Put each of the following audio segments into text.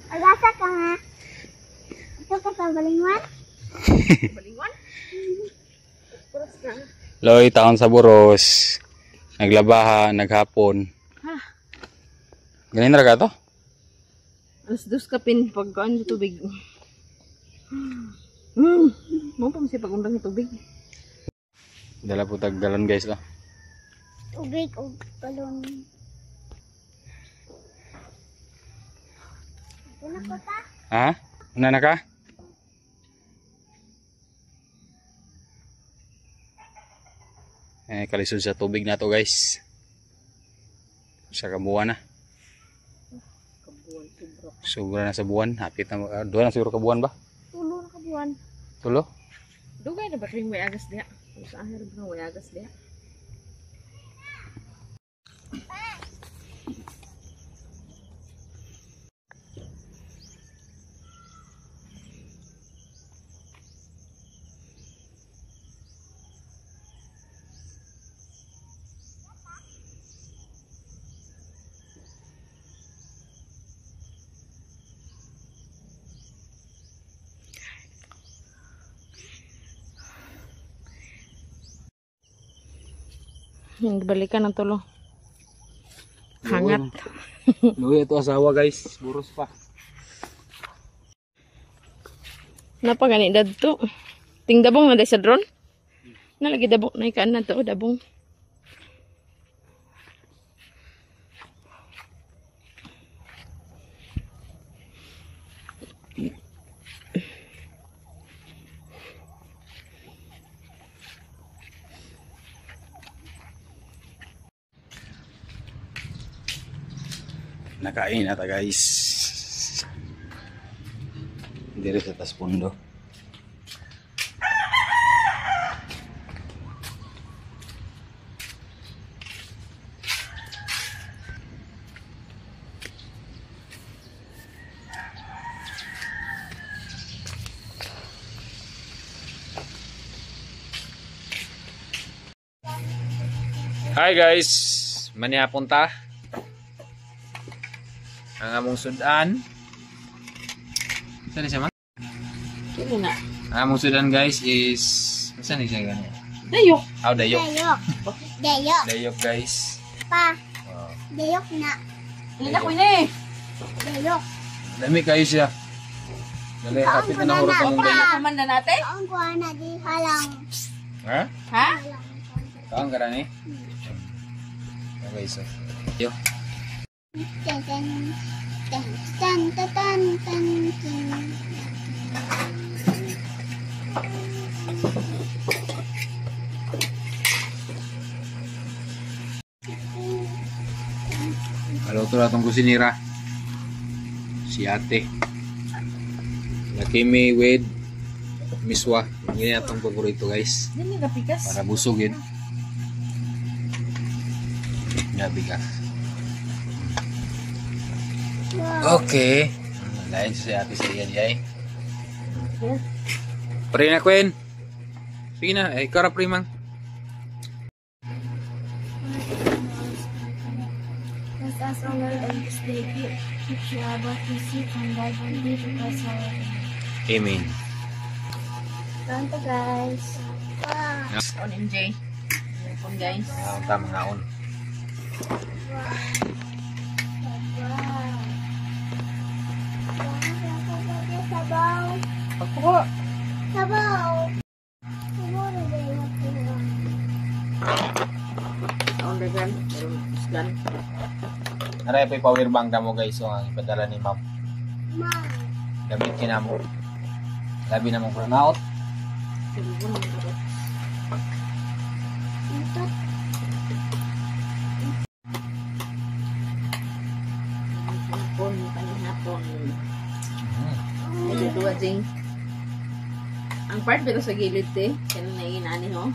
Agasa ka nga. Ito ka sa balingwan? Balingwan? Puros na. Loy, taon sa Buros. Naglabaha, naghapon. Ha? Ganin na ka to? Alas dos kapin pagkaan sa tubig. Mo pa masipag undang sa tubig. Dala po tag galon guys oh. Tubig o balon. Una ko ta? Ha? Una na ka? Kalisod sa tubig na to guys. Sa kabuwan na. Kabuan sobra. Sobra na sa buwan. Hapit na. Doon na siguro kabuwan ba? Tulo na kabuan. Tulo? Dugay na ba kayong may agas diha? Sa ahir ba may agas diha? Balikan ang tulo. Hangat. Luwi ito asawa guys. Buros pa. Napagani dadto. Ting dabong na sa drone. Nalagi dabong na ikaan na to dabong. Nakain na ta guys. Diri sa tas pundo. Hi guys, mani punta ang among sudan. Saan siya man? Kini na. Ang among sudan guys is saan siya gani? Dayok. Dayok. Dayok. Dayok. Dayok guys. Pa. Oh. Dayok na. Nila ko ini. Dayok. Dami kayo siya. Dali, kapit na nahurot ang Ano dayok. naman na natin? Ang kuha na di halang. Ha? Ha? Kaang ka ni? Okay, so. Yo. Tan tan tan tan tan tan tan. Maluto na itong kusinira. Si ate. Lakimi with miswa. Yan yung itong paborito guys. Dili na pikas. Para busog yun. Nga bigas. Okay. Lain si ate sa iyan yay. Pre na Queen. Sige na. Ikaw na pre mang. As honor of this baby, keep you about to see and guide and be to us all. Amen. Pronto guys. Wow. On MJ. On guys. Ang tamang naon. Sabaw. Ako. Sabaw. Sabaw na ba yung On the gun. Gun. Naray pa power bank mo guys. So ang ipadala ni ma'am. Mom. Gamit kinamo. Labi na mong burnout. Ito. Hapon. Hapon. Ito tuwa ding. Ang part pero sa gilid eh. Kaya na inani ho.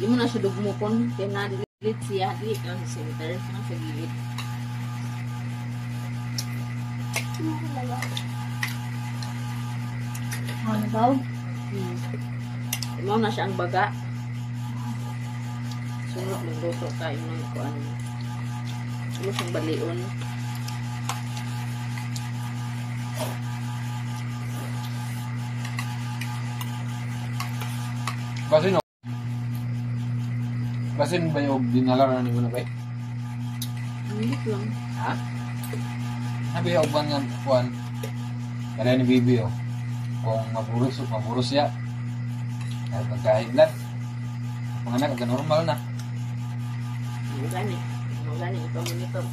Yung mo na siya dugmukon. Kaya na dilit siya. Dilit lang sa center. Sa gilid. Ano daw? Imaw na siya ang baga. Sunod ng luto ka. Yung ko ano. Sunod ang balion. Basin o. Basin ba yung dinala na mo na ba? Hindi lang. Ha? Sabi yung uban nga kuhan. Kaya ni Bibi o. Kung maburos siya. Kaya magkahiglan. Mga anak, agad normal na. Magani ito monitor.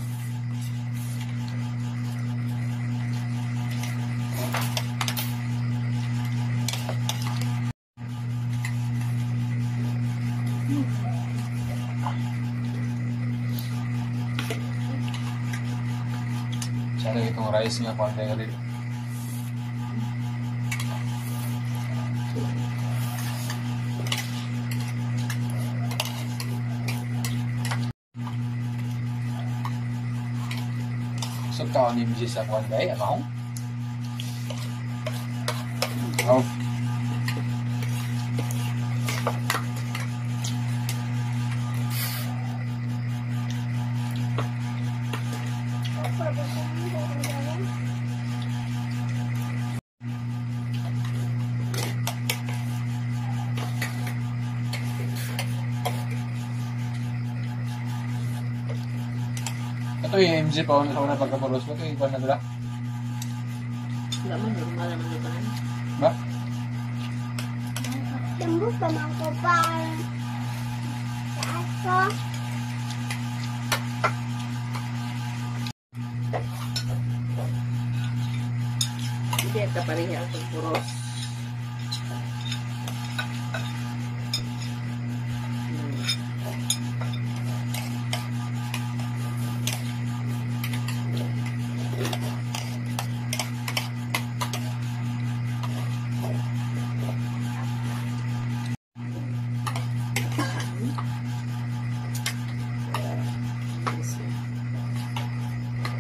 Sana itong rice niya kuhan tayo rin. So, kaon ni MJ sa kuhan tayo, ano? Oh. Ito yung MJ pa sa una pagkapuros ko. Ito yung kuhan na dala. Wala man, normal naman ito na. Ba? Tembok pa man ko pa. Ako. Hindi ang kapareha ang pagpuros.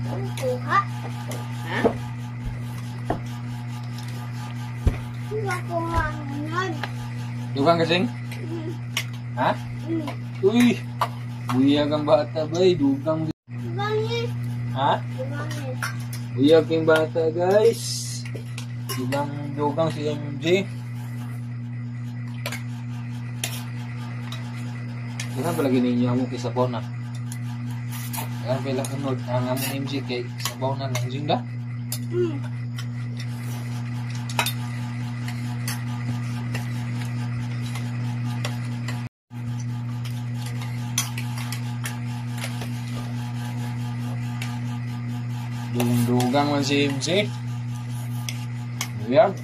Ang kuha. Ha? Kuha ko nga nun. Dugang kasing? Ha? Uy! Buyag ang bata ba? Dugang. Bangis. Ha? Bangis. Buyag ang bata guys. Dugang si MJ. Kailan palagi ninyo ang mong kisabaw na? Kailan pala kunod ang among MJ kay kisabaw na lang zinda? Dugang man si MJ. Buyag.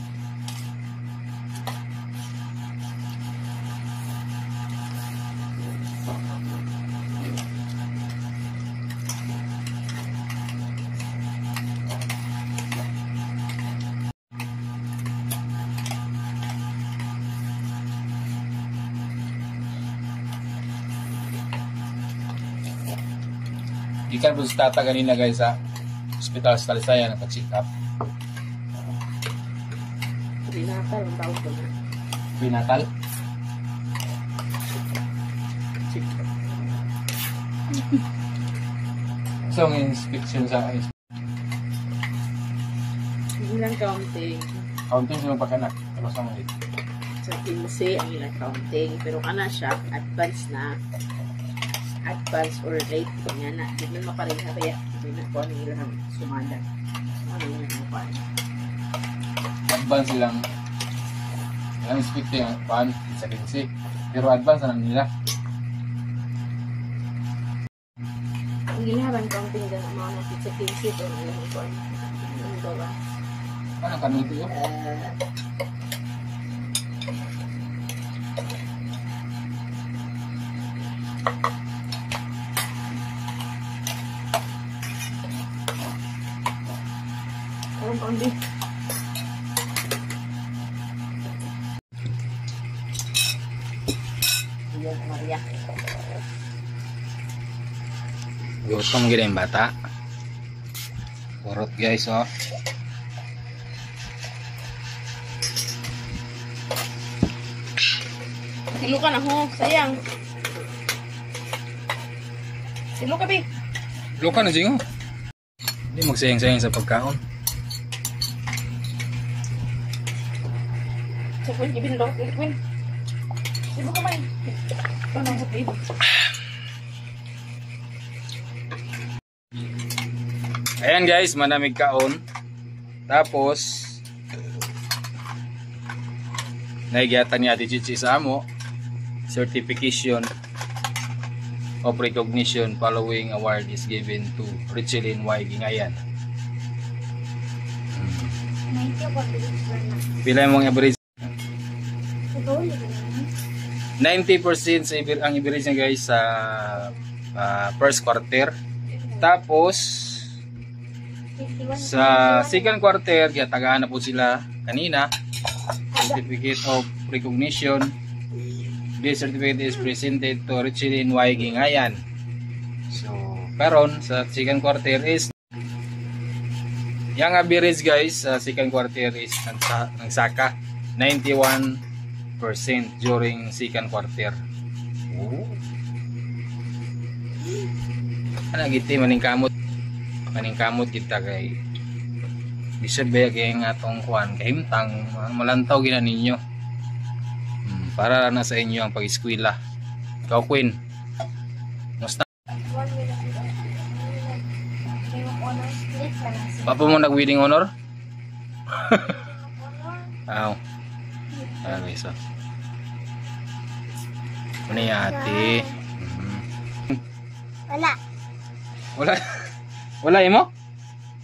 Ikan po sa tata kanina guys sa hospital sa Talisaya nagpa-check up. Prenatal ang tawag ko na. Prenatal. So ang inspection sa Ilang counting. counting sa mga pagkanak. Tapos ang ulit. Sa 15 ang ilang counting. Pero kana siya, advance na. Advance or late. Kanya na. Di man mapareha kaya. Di na po ang ilang sumada. Ano yung mga Advance silang inspecting paan sa 15. Pero advance na nila. ang gilaban counting dyan ang mga pizza 15 o ilang po. Ano ba ba? Ano kami ito yun? Anong counting? Ayan, Maria. Gutom gila yung bata. Kurot guys, oh. Silo ka na ho, sayang. Silo ka, be. Luka na siya, oh. Hindi magsayang-sayang sa pagkaon. Sa kwan, ibin daw, ibin. Ibu ko ba? Tanong ko dito. Ayan guys, manamig kaon. Tapos naigatan ni Ate Chichi sa amo certification of recognition following award is given to Richelyn Y. Gingayan. 90 ko bilis na. Pila mong average? Ito ulit na. 90% sa ang average niya guys sa first quarter. Tapos 51. sa second quarter, kaya tagaan na po sila kanina. Certificate of recognition. This certificate is presented to Richelyn Y. Gingayan. So, karon sa second quarter is yung average guys sa second quarter is nagsaka 91% during second quarter. Oh. Ana giti maningkamot kita kay bisod ba kay nga atong kuan kahimtang malantaw gina ninyo. Para na sa inyo ang pag-eskwela. Ikaw Queen. Musta? 1 minute. May honor split lang. Papa mo nag-wedding honor? Aw. Okay, so. Ano yung ate? Wala. Wala. Wala mo?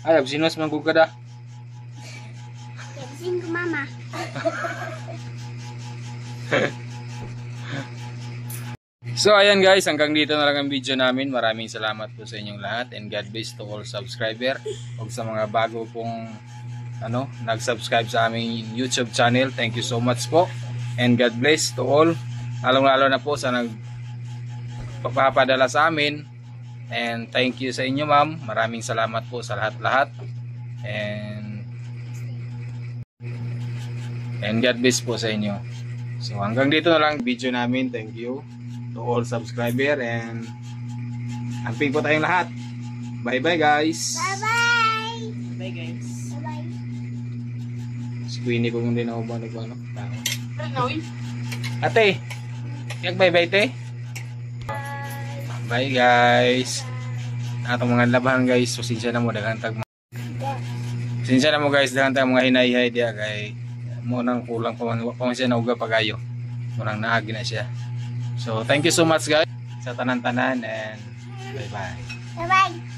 Ay, absinos man kukada. Yasin ko mama. So ayan guys, hanggang dito na lang ang video namin. Maraming salamat po sa inyong lahat and God bless to all subscriber o sa mga bago pong nag-subscribe sa aming YouTube channel. Thank you so much po and God bless to all, lalong-lalo na po sa nagpapadala sa amin, and thank you sa inyo ma'am. Maraming salamat po sa lahat-lahat and God bless po sa inyo. So hanggang dito na lang video namin. Thank you to all subscriber and amping po tayong lahat. Bye bye guys. Bye-bye. Bye guys. Bye-bye. Si Queenie ko hindi na ako ba nagpano. Nawin. Ate, kaya bye bye te. Bye guys. Atong mga labahan guys, pasensya na mo daghang tag. Pasensya na mo guys, daghang tag mga hinay-hay dia kay mo nang kulang pa man siya nauga pagayo. Murang naagi na siya. So thank you so much guys sa tanan-tanan and bye bye. Bye-bye.